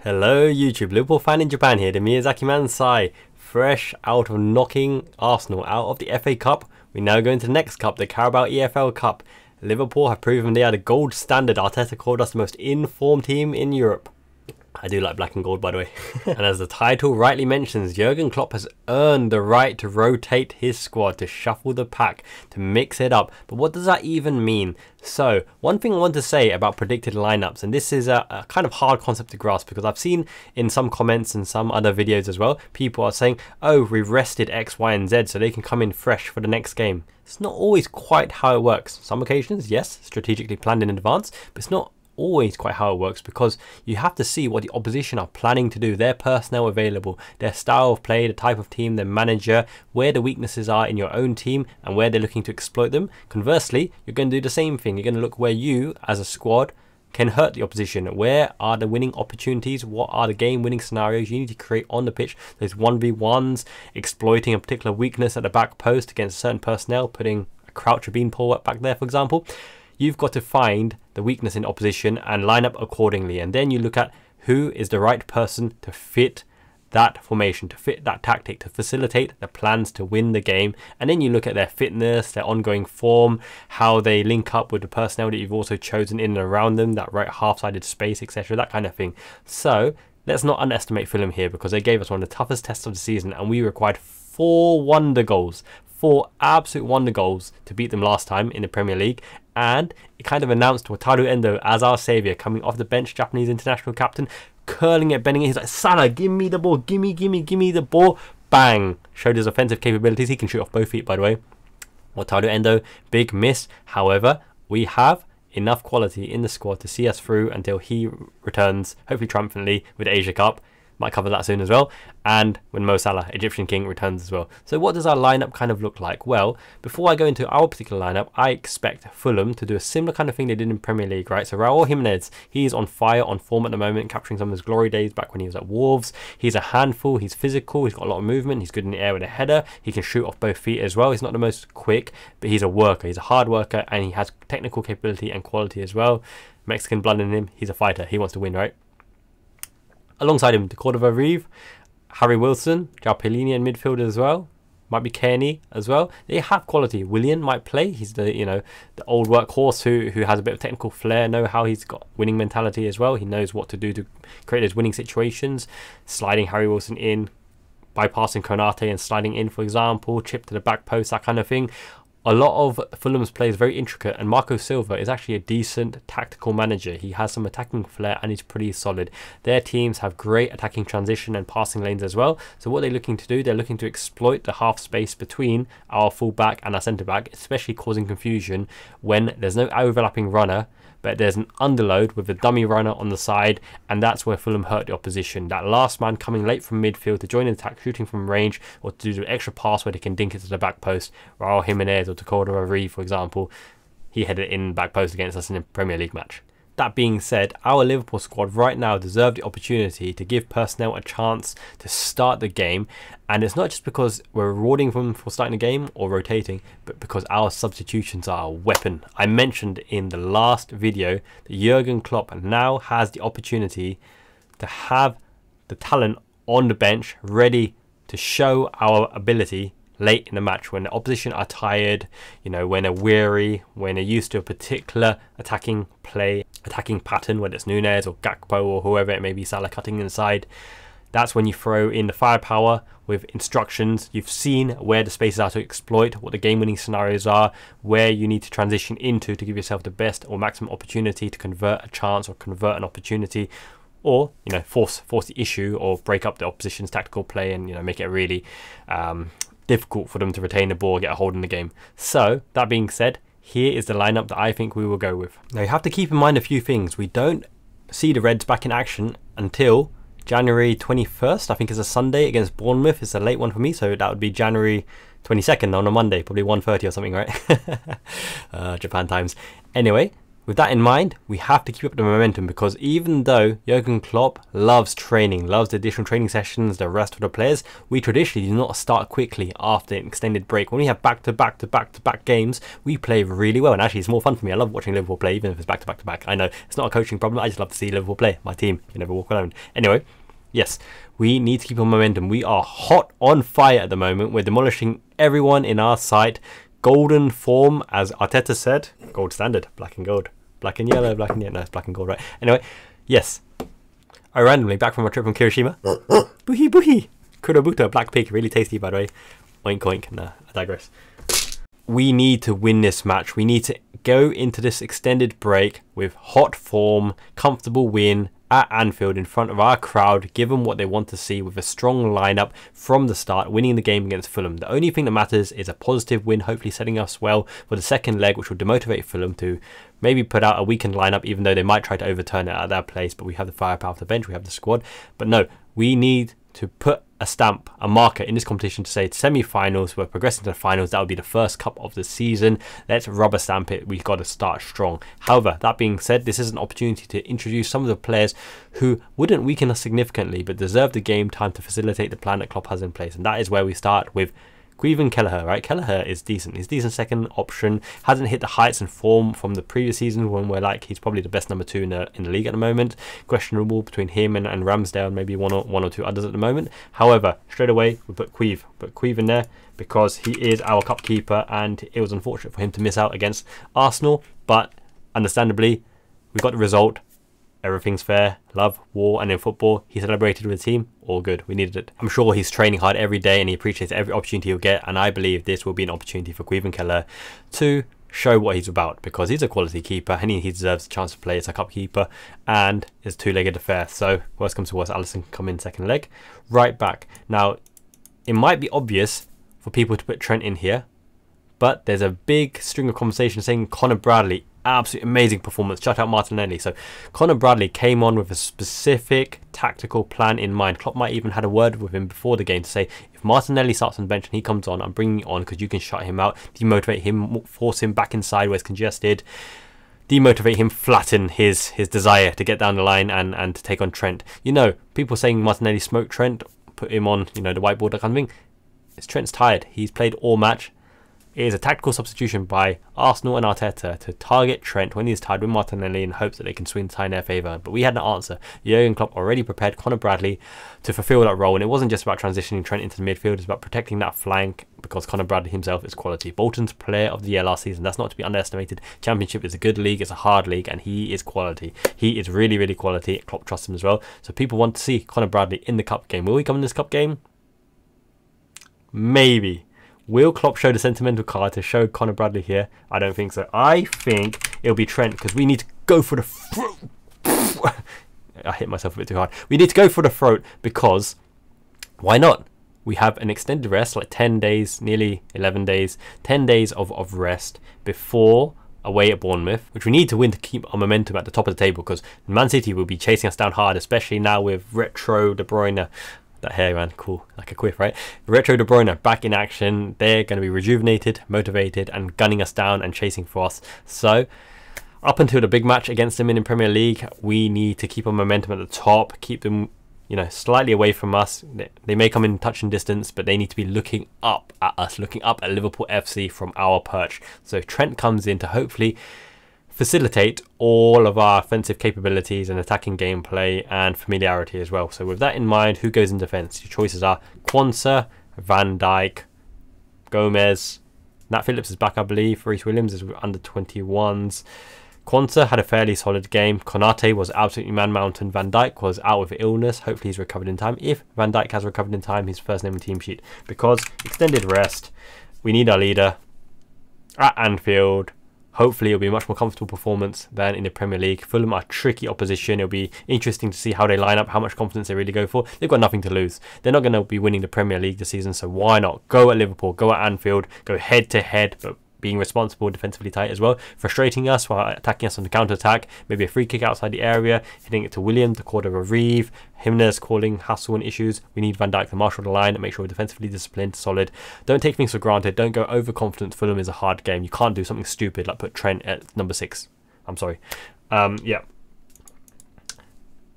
Hello YouTube, Liverpool fan in Japan here, the Miyazaki man Sai. Fresh out of knocking Arsenal out of the FA Cup, we now go into the next cup, the Carabao EFL Cup. Liverpool have proven they are the gold standard. Arteta called us the most informed team in Europe. I do like black and gold, by the way. And as the title rightly mentions, Jurgen Klopp has earned the right to rotate his squad, to shuffle the pack, to mix it up. But what does that even mean? So, one thing I want to say about predicted lineups, and this is a kind of hard concept to grasp, because I've seen in some comments and some other videos as well, people are saying, oh, we've rested X, Y, and Z so they can come in fresh for the next game. It's not always quite how it works. Some occasions, yes, strategically planned in advance, but it's not always quite how it works, because you have to see what the opposition are planning to do, their personnel available, their style of play, the type of team, their manager, where the weaknesses are in your own team and where they're looking to exploit them. Conversely, you're going to do the same thing. You're going to look where you as a squad can hurt the opposition. Where are the winning opportunities? What are the game winning scenarios you need to create on the pitch? Those 1v1s, exploiting a particular weakness at the back post against certain personnel, putting a crouch or beanpole back there, for example. You've got to find the weakness in opposition and line up accordingly, and then you look at who is the right person to fit that formation, to fit that tactic, to facilitate the plans to win the game. And then you look at their fitness, their ongoing form, how they link up with the personnel that you've also chosen in and around them, that right half-sided space, etc., that kind of thing. So let's not underestimate Fulham here, because they gave us one of the toughest tests of the season, and we required 4 wonder goals. 4 absolute wonder goals to beat them last time in the Premier League, and it kind of announced Wataru Endo as our saviour, coming off the bench, Japanese international captain, curling it, bending it. He's like, Salah, give me the ball, give me the ball. Bang! Showed his offensive capabilities. He can shoot off both feet, by the way. Wataru Endo, big miss. However, we have enough quality in the squad to see us through until he returns, hopefully triumphantly, with the Asia Cup. Might cover that soon as well, and when Mo Salah, Egyptian King, returns as well. So what does our lineup kind of look like? Well, before I go into our particular lineup, I expect Fulham to do a similar kind of thing they did in Premier League, right? So Raul Jimenez, he's on fire, on form at the moment, capturing some of his glory days back when he was at Wolves. He's a handful, he's physical, he's got a lot of movement, he's good in the air with a header, he can shoot off both feet as well. He's not the most quick, but he's a worker, he's a hard worker, and he has technical capability and quality as well. Mexican blood in him, he's a fighter, he wants to win, right? Alongside him, Cordova Reeve, Harry Wilson, João Palhinha in midfield as well. Might be Kearney as well. They have quality. Willian might play. He's the the old workhorse who has a bit of technical flair, know how he's got winning mentality as well. He knows what to do to create those winning situations. Sliding Harry Wilson in, bypassing Konate and sliding in, for example, chip to the back post, that kind of thing. A lot of Fulham's play is very intricate, and Marco Silva is actually a decent tactical manager. He has some attacking flair and he's pretty solid. Their teams have great attacking transition and passing lanes as well. So what they're looking to do, they're looking to exploit the half space between our full-back and our centre-back, especially causing confusion when there's no overlapping runner, but there's an underload with a dummy runner on the side, and that's where Fulham hurt the opposition. That last man coming late from midfield to join in the attack, shooting from range, or to do the extra pass where they can dink it to the back post. Raul Jimenez or Cordova Reeve, for example, he headed in back post against us in a Premier League match. That being said, our Liverpool squad right now deserve the opportunity to give personnel a chance to start the game, and it's not just because we're rewarding them for starting the game or rotating, but because our substitutions are a weapon. I mentioned in the last video that Jurgen Klopp now has the opportunity to have the talent on the bench ready to show our ability late in the match when the opposition are tired, when they're weary, when they're used to a particular attacking play, attacking pattern, whether it's Nunez or Gakpo or whoever it may be, Salah cutting inside. That's when you throw in the firepower with instructions. You've seen where the spaces are to exploit, what the game-winning scenarios are, where you need to transition into to give yourself the best or maximum opportunity to convert a chance or convert an opportunity, or force the issue or break up the opposition's tactical play and make it really difficult for them to retain the ball, get a hold in the game. So that being said, here is the lineup that I think we will go with. Now you have to keep in mind a few things. We don't see the Reds back in action until January 21st. I think it's a Sunday against Bournemouth. It's a late one for me, so that would be January 22nd on a Monday, probably 1:30 or something, right? Japan times. Anyway, With that in mind, we have to keep up the momentum, because even though Jurgen Klopp loves training, loves the additional training sessions, the rest of the players, we traditionally do not start quickly after an extended break. When we have back-to-back games, we play really well. And actually, it's more fun for me. I love watching Liverpool play, even if it's back-to-back. I know it's not a coaching problem. I just love to see Liverpool play. My team, you never walk alone. Anyway, yes, we need to keep on momentum. We are hot on fire at the moment. We're demolishing everyone in our sight. Golden form, as Arteta said. Gold standard, black and gold. Black and yellow, black and yellow. No, it's black and gold, right? Anyway, yes. I randomly, back from my trip from Kirishima. Boohee, boohee. Kurobuto, black pig. Really tasty, by the way. Oink, oink. Nah, I digress. We need to win this match. We need to go into this extended break with hot form, comfortable win at Anfield in front of our crowd, give them what they want to see with a strong lineup from the start, winning the game against Fulham. The only thing that matters is a positive win, hopefully setting us well for the second leg, which will demotivate Fulham to maybe put out a weakened lineup, even though they might try to overturn it at their place. But we have the firepower off the bench, we have the squad. But no, we need to put a stamp, a marker in this competition to say it's semi-finals, we're progressing to the finals. That would be the first cup of the season. Let's rubber stamp it. We've got to start strong. However, that being said, this is an opportunity to introduce some of the players who wouldn't weaken us significantly but deserve the game time to facilitate the plan that Klopp has in place. And that is where we start with Caoimhin Kelleher, right? Kelleher is decent. He's a decent second option. Hasn't hit the heights and form from the previous season when we're like he's probably the best number 2 in the league at the moment. Questionable between him and Ramsdale and maybe one or two others at the moment. However, straight away we put Caoimhin in there because he is our cup keeper, and it was unfortunate for him to miss out against Arsenal. But understandably, we got the result. Everything's fair, love, war, and in football, he celebrated with the team. All good. We needed it. I'm sure he's training hard every day and he appreciates every opportunity he'll get. And I believe this will be an opportunity for Caoimhin Kelleher to show what he's about, because he's a quality keeper and he deserves a chance to play as a cup keeper, and it's a two-legged affair. So worst comes to worst, Alisson can come in second leg. Right back. Now, it might be obvious for people to put Trent in here, but there's a big string of conversation saying Connor Bradley, absolutely amazing performance. Shout out Martinelli. So Connor Bradley came on with a specific tactical plan in mind. Klopp might even had a word with him before the game to say, if Martinelli starts on the bench and he comes on, I'm bringing you on because you can shut him out, demotivate him, force him back inside where it's congested, demotivate him, flatten his desire to get down the line and to take on Trent. You know, people saying Martinelli smoked Trent, put him on, you know, the whiteboard, that kind of thing. It's Trent's tired. He's played all match. It is a tactical substitution by Arsenal and Arteta to target Trent when he's tied with Martinelli in hopes that they can swing the tie in their favour. But we had an answer. Jurgen Klopp already prepared Connor Bradley to fulfil that role, and it wasn't just about transitioning Trent into the midfield, it's about protecting that flank, because Connor Bradley himself is quality. Bolton's player of the year last season, that's not to be underestimated. Championship is a good league, it's a hard league, and he is quality. He is really, really quality. Klopp trusts him as well. So people want to see Connor Bradley in the cup game. Will he come in this cup game? Maybe. Will Klopp show the sentimental card to show Connor Bradley here? I don't think so. I think it'll be Trent, because we need to go for the throat. I hit myself a bit too hard. We need to go for the throat, because why not? We have an extended rest, like 10 days, nearly 11 days, 10 days of rest before away at Bournemouth, which we need to win to keep our momentum at the top of the table, because Man City will be chasing us down hard, especially now with Retro De Bruyne. That hair, man, cool, like a quiff, right? Retro De Bruyne back in action. They're going to be rejuvenated, motivated, and gunning us down and chasing for us. So up until the big match against them in the Premier League, we need to keep our momentum at the top, keep them, you know, slightly away from us. They may come in touching distance, but they need to be looking up at us, looking up at Liverpool FC from our perch. So Trent comes in to hopefully facilitate all of our offensive capabilities and attacking gameplay and familiarity as well. So with that in mind, who goes in defence? Your choices are Quansah, Van Dijk, Gomez, Nat Phillips is back, I believe. Reece Williams is under 21s. Quansah had a fairly solid game. Konate was absolutely man-mountain. Van Dijk was out with illness. Hopefully he's recovered in time. If Van Dijk has recovered in time, his first name in team sheet. Because extended rest, we need our leader at Anfield. Hopefully it'll be a much more comfortable performance than in the Premier League. Fulham are tricky opposition. It'll be interesting to see how they line up, how much confidence they really go for. They've got nothing to lose. They're not going to be winning the Premier League this season, so why not? Go at Liverpool, go at Anfield, go head to head, but being responsible, defensively tight as well, frustrating us while attacking us on the counter-attack, maybe a free kick outside the area, hitting it to William, the quarter of Reeve, Jimenez calling hassle and issues. We need Van Dijk to marshal the line and make sure we're defensively disciplined, solid. Don't take things for granted, don't go overconfident. Fulham is a hard game. You can't do something stupid like put Trent at number 6. I'm sorry. Yeah.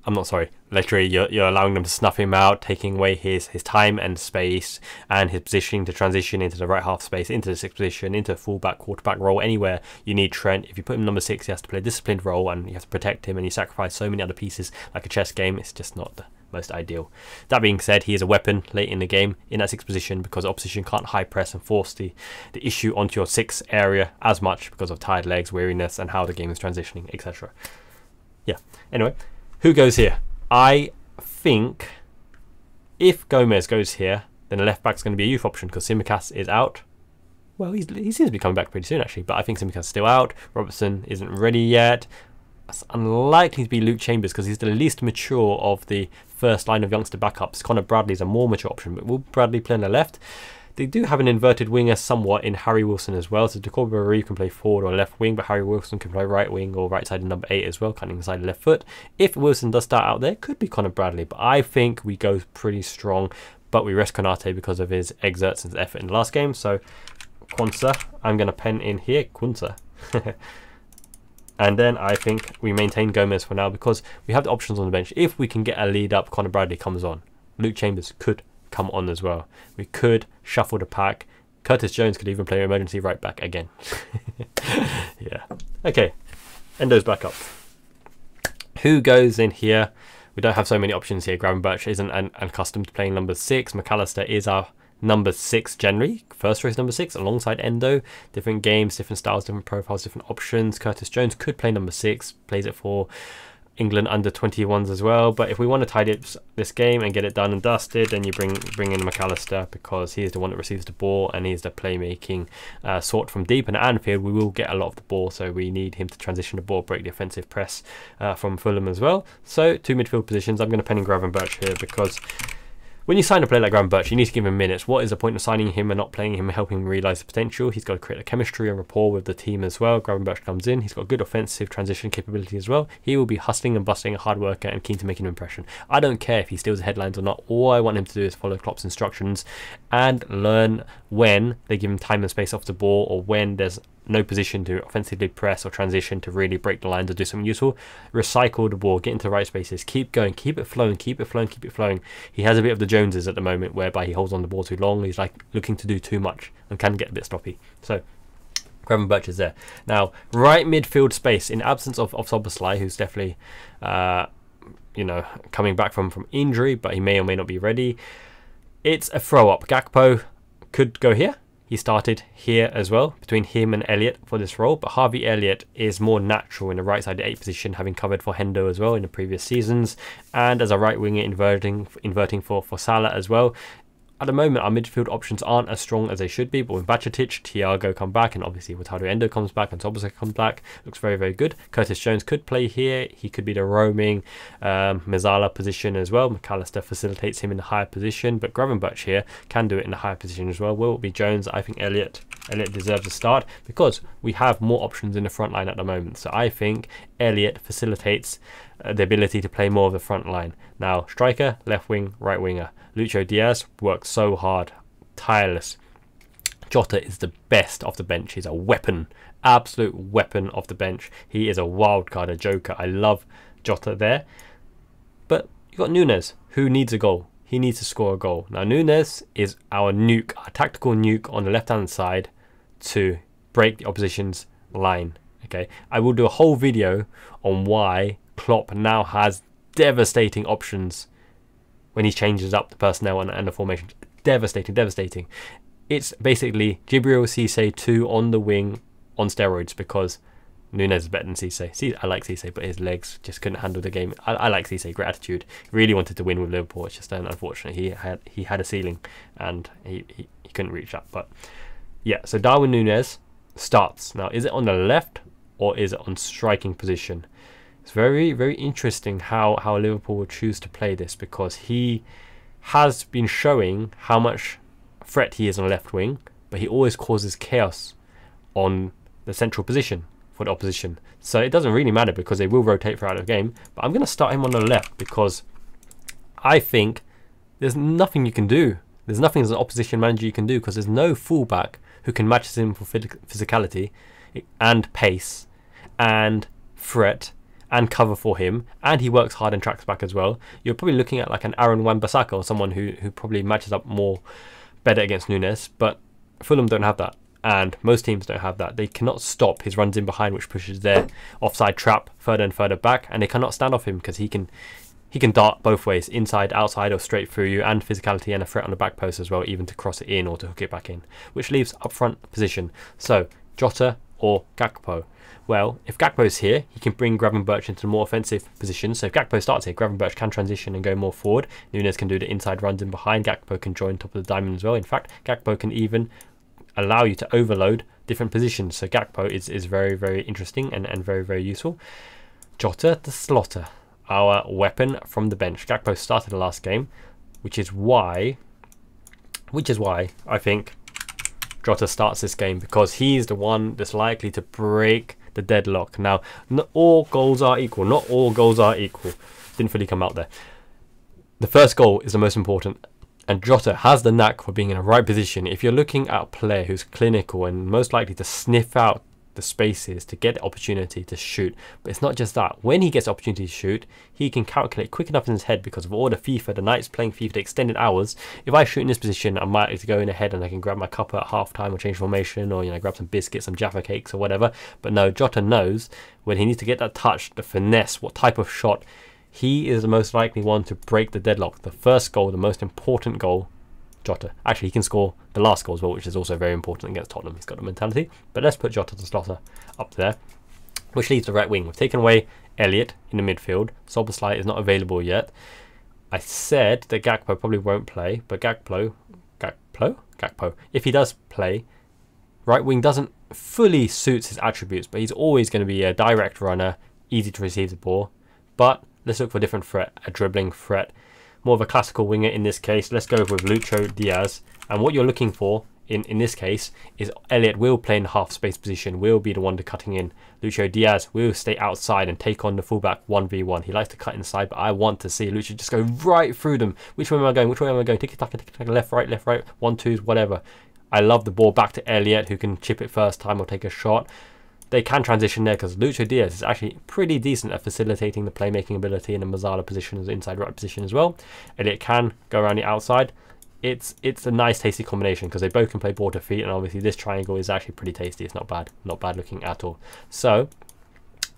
I'm not sorry. Literally, you're allowing them to snuff him out, taking away his time and space and his positioning to transition into the right half space, into the sixth position, into a fullback, quarterback role, anywhere you need Trent. If you put him number 6, he has to play a disciplined role and you have to protect him, and you sacrifice so many other pieces like a chess game. It's just not the most ideal. That being said, he is a weapon late in the game in that 6th position because the opposition can't high press and force the issue onto your 6th area as much because of tired legs, weariness, and how the game is transitioning, etc. Yeah, anyway. Who goes here? I think if Gomez goes here, then the left back's going to be a youth option because Tsimikas is out. Well, he seems to be coming back pretty soon actually, but I think Tsimikas is still out. Robertson isn't ready yet. It's unlikely to be Luke Chambers because he's the least mature of the first line of youngster backups. Connor Bradley's a more mature option, but will Bradley play on the left? They do have an inverted winger somewhat in Harry Wilson as well. So Jacob Barry can play forward or left wing, but Harry Wilson can play right wing or right side number 8 as well, cutting inside the left foot. If Wilson does start out there, could be Connor Bradley, but I think we go pretty strong. But we rest Konate because of his exerts and his effort in the last game. So Quansah, I'm going to pen in here, Quansah. And then I think we maintain Gomez for now because we have the options on the bench. If we can get a lead up, Connor Bradley comes on. Luke Chambers could come on as well. We could shuffle the pack. Curtis Jones could even play emergency right back again. Yeah. Okay. Endo's back up. Who goes in here? We don't have so many options here. Gravenberch isn't accustomed to playing number 6. McAllister is our number 6 generally. First choice number 6 alongside Endo. Different games, different styles, different profiles, different options. Curtis Jones could play number 6. Plays it for England under 21s as well, but if we want to tidy up this game and get it done and dusted, then you bring in McAllister because he is the one that receives the ball and he's the playmaking sort from deep. And at Anfield we will get a lot of the ball, so we need him to transition the ball, break the offensive press from Fulham as well. So 2 midfield positions. I'm going to pen in Gravenberch here because when you sign a player like Gravenberch, you need to give him minutes. What is the point of signing him and not playing him, helping him realise the potential? He's got to create a chemistry and rapport with the team as well. Gravenberch comes in. He's got good offensive transition capability as well. He will be hustling and busting, a hard worker and keen to make an impression. I don't care if he steals the headlines or not. All I want him to do is follow Klopp's instructions and learn when they give him time and space off the ball, or when there's no position to offensively press or transition to really break the lines or do something useful. Recycle the ball, get into the right spaces, keep going, keep it flowing, keep it flowing, keep it flowing. He has a bit of the Joneses at the moment whereby he holds on the ball too long. He's like looking to do too much and can get a bit sloppy. So Gravenberch is there. Now, right midfield space, in absence of Szoboszlai, who's definitely you know, coming back from injury, but he may or may not be ready. It's a throw up. Gakpo could go here. He started here as well, between him and Elliott for this role, but Harvey Elliott is more natural in the right side 8 position, having covered for Hendo as well in the previous seasons, and as a right winger inverting for Salah as well. At the moment, our midfield options aren't as strong as they should be, but when Bajcetic, Thiago come back, and obviously Wataru Endo comes back, and Szoboszlai comes back, looks very, very good. Curtis Jones could play here. He could be the roaming Mezzala position as well. McAllister facilitates him in the higher position, but Gravenberch here can do it in the higher position as well. Will it be Jones? I think Elliott deserves a start because we have more options in the front line at the moment. So I think Elliott facilitates the ability to play more of the front line. Now, striker, left wing, right winger. Lucho Diaz works so hard, tireless. Jota is the best off the bench. He's a weapon, absolute weapon off the bench. He is a wild card, a joker. I love Jota there. But you got Nunes, who needs a goal. He needs to score a goal. Now, Nunes is our nuke, our tactical nuke on the left-hand side to break the opposition's line. Okay, I will do a whole video on why Klopp now has devastating options when he changes up the personnel and the formation. Devastating. It's basically Djibril Cissé 2 on the wing on steroids because Nunes is better than Cissé. I like Cissé, but his legs just couldn't handle the game. I like Cissé, great attitude. Really wanted to win with Liverpool. It's just unfortunately he had a ceiling and he couldn't reach that. But yeah, so Darwin Nunes starts. Now, is it on the left or is it on striking position? It's very, very interesting how Liverpool will choose to play this because he has been showing how much threat he is on the left wing, but he always causes chaos on the central position for the opposition. So it doesn't really matter because they will rotate throughout the game, but I'm going to start him on the left because I think there's nothing you can do. There's nothing as an opposition manager you can do because there's no fullback who can match him for physicality and pace and threat and cover for him, and he works hard and tracks back as well, you're probably looking at like an Aaron Wan-Bissaka or someone who probably matches up more better against Núñez. But Fulham don't have that, and most teams don't have that. They cannot stop his runs in behind, which pushes their offside trap further and further back, and they cannot stand off him because he can dart both ways, inside, outside, or straight through you, and physicality and a threat on the back post as well, even to cross it in or to hook it back in, which leaves up front position. So Jota or Gakpo. Well, if Gakpo's here, he can bring Gravenberch into a more offensive position. So if Gakpo starts here, Gravenberch can transition and go more forward. Núñez can do the inside runs in behind. Gakpo can join top of the diamond as well. In fact, Gakpo can even allow you to overload different positions. So Gakpo is very, very interesting and very, very useful. Jota the Slaughter, our weapon from the bench. Gakpo started the last game, which is why I think Jota starts this game, because he's the one that's likely to break the deadlock. Now, not all goals are equal. Not all goals are equal. Didn't fully come out there. The first goal is the most important, and Jota has the knack for being in the right position. If you're looking at a player who's clinical and most likely to sniff out the spaces to get the opportunity to shoot, but it's not just that. When he gets the opportunity to shoot, he can calculate quick enough in his head because of all the nights playing FIFA, the extended hours. If I shoot in this position, I'm likely to go in ahead and I can grab my cuppa at half time or change formation, or grab some biscuits, some Jaffa cakes or whatever. But no, Jota knows when he needs to get that touch, the finesse, what type of shot. He is the most likely one to break the deadlock. The first goal, the most important goal, Jota. Actually, he can score the last goal as well, which is also very important against Tottenham. He's got the mentality. But let's put Jota the Slaughter up there, which leaves the right wing. We've taken away Elliott in the midfield. Szoboszlai is not available yet. I said that Gakpo probably won't play, but Gakpo, if he does play, right wing doesn't fully suit his attributes, but he's always going to be a direct runner, easy to receive the ball. But let's look for a different threat, a dribbling threat. More of a classical winger in this case. Let's go with Lucho Diaz. And what you're looking for in this case is Elliott will play in the half space position, will be the one to cutting in. Lucho Diaz will stay outside and take on the fullback 1v1. He likes to cut inside, but I want to see Lucho just go right through them. Which way am I going? Which way am I going? Tiki-taka, left, right, 1-2s, whatever. I love the ball back to Elliott, who can chip it first time or take a shot. They can transition there because Lucho Diaz is actually pretty decent at facilitating the playmaking ability in the Mazzala position, as inside right position as well. Elliott can go around the outside. It's a nice tasty combination because they both can play ball to feet, and obviously this triangle is actually pretty tasty. It's not bad looking at all. So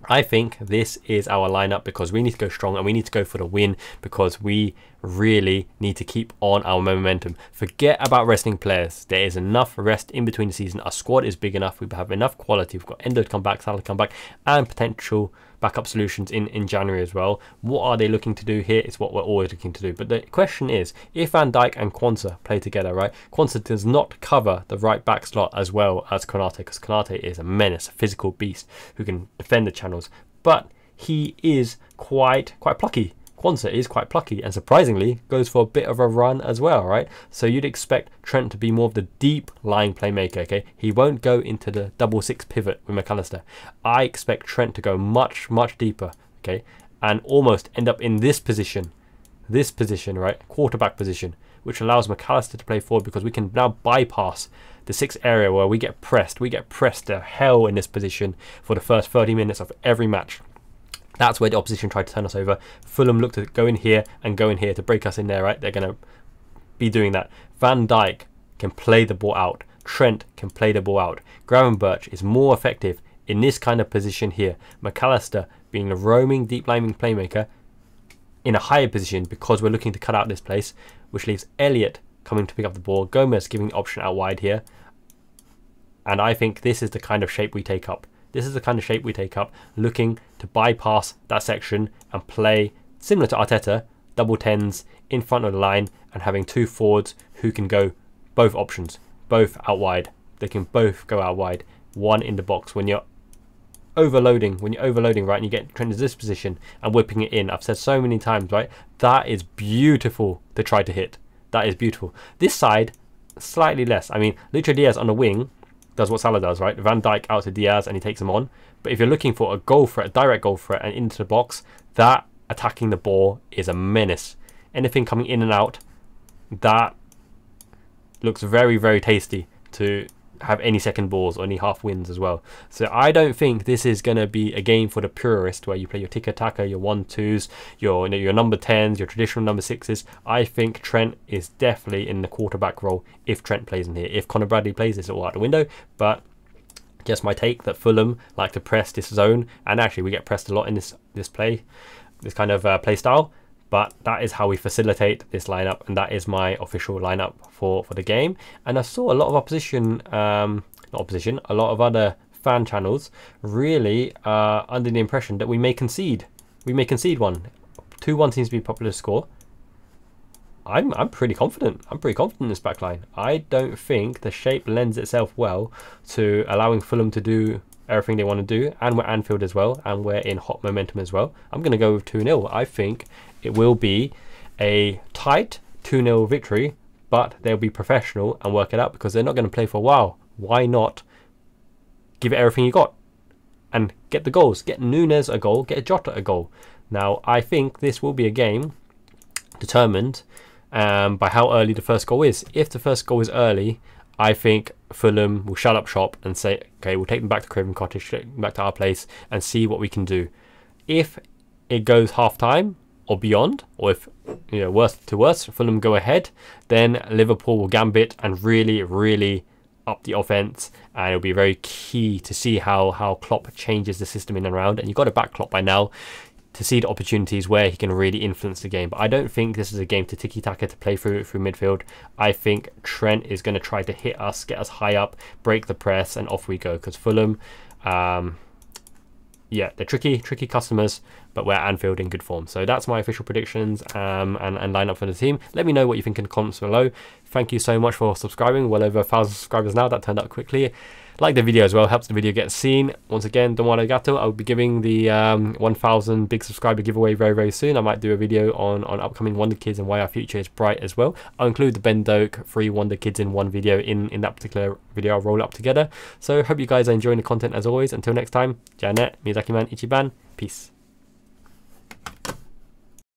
I think this is our lineup because we need to go strong and we need to go for the win, because we really need to keep on our momentum. Forget about resting players. There is enough rest in between the season. Our squad is big enough. We have enough quality. We've got Endo to come back, Salah to come back, and potential backup solutions in January as well. What are they looking to do here? It's what we're always looking to do. But the question is, if Van Dijk and Quansah play together, right? Quansah does not cover the right back slot as well as Konate, because Konate is a menace, a physical beast who can defend the channels. But he is quite plucky. Quansah is quite plucky and surprisingly goes for a bit of a run as well, right? So you'd expect Trent to be more of the deep lying playmaker, okay? He won't go into the 6-6 pivot with McAllister. I expect Trent to go much deeper, okay? And almost end up in this position, right? Quarterback position, which allows McAllister to play forward because we can now bypass the 6 area where we get pressed. We get pressed to hell in this position for the first 30 minutes of every match. That's where the opposition tried to turn us over. Fulham looked to go in here and go in here to break us in there, right? They're going to be doing that. Van Dijk can play the ball out. Trent can play the ball out. Gravenberch is more effective in this kind of position here. McAllister being a roaming, deep lining playmaker in a higher position because we're looking to cut out this place, which leaves Elliott coming to pick up the ball. Gomez giving the option out wide here. And I think this is the kind of shape we take up. This is the kind of shape we take up, looking to bypass that section and play similar to Arteta, double 10s in front of the line and having 2 forwards who can go both options, both out wide. They can both go out wide, one in the box. When you're overloading, right, and you get Trent into this position and whipping it in, I've said so many times, right, that is beautiful to try to hit. That is beautiful. This side, slightly less. I mean, Lucho Diaz on the wing does what Salah does, right? Van Dijk out to Diaz and he takes him on. But if you're looking for a goal threat, a direct goal threat and into the box, that attacking the ball is a menace. Anything coming in and out, that looks very tasty to have any second balls or any half wins as well. So I don't think this is going to be a game for the purist where you play your tiki-taka, your 1-2s, your number 10s, your traditional number 6s. I think Trent is definitely in the quarterback role if Trent plays in here. If Connor Bradley plays, it's all out the window. But just my take that Fulham like to press this zone, and actually we get pressed a lot in this kind of play style. But that is how we facilitate this lineup, and that is my official lineup for the game. And I saw a lot of opposition, a lot of other fan channels really under the impression that we may concede. We may concede one. 2-1 seems to be a popular score. I'm pretty confident. I'm pretty confident in this back line. I don't think the shape lends itself well to allowing Fulham to do everything they want to do, and we're Anfield as well, and we're in hot momentum as well. I'm going to go with 2-0. I think it will be a tight 2-0 victory, but they'll be professional and work it out because they're not going to play for a while. Why not give it everything you got and get the goals? Get Nunes a goal, get Jota a goal. Now, I think this will be a game determined by how early the first goal is. If the first goal is early, I think Fulham will shut up shop and say, okay, we'll take them back to Craven Cottage, take them back to our place and see what we can do. If it goes half-time or beyond, or if, you know, worst to worst, Fulham go ahead, then Liverpool will gambit and really, really up the offense, and it'll be very key to see how Klopp changes the system in and around. And you've got to back Klopp by now to see the opportunities where he can really influence the game. But I don't think this is a game to tiki-taka to play through midfield. I think Trent is going to try to hit us, get us high up, break the press, and off we go. Because Fulham, yeah, they're tricky customers, but we're Anfield in good form. So that's my official predictions and lineup for the team. Let me know what you think in the comments below. Thank you so much for subscribing. Well over 1,000 subscribers now. That turned out quickly. Like the video as well, helps the video get seen. Once again, Domo arigato. I'll be giving the 1,000 big subscriber giveaway very soon. I might do a video on upcoming Wonder Kids and why our future is bright as well. I'll include the Ben Doak 3 Wonder Kids in one video in that particular video. I'll roll it up together. So hope you guys are enjoying the content as always. Until next time, Janet, Miyazaki-man, Ichiban, peace.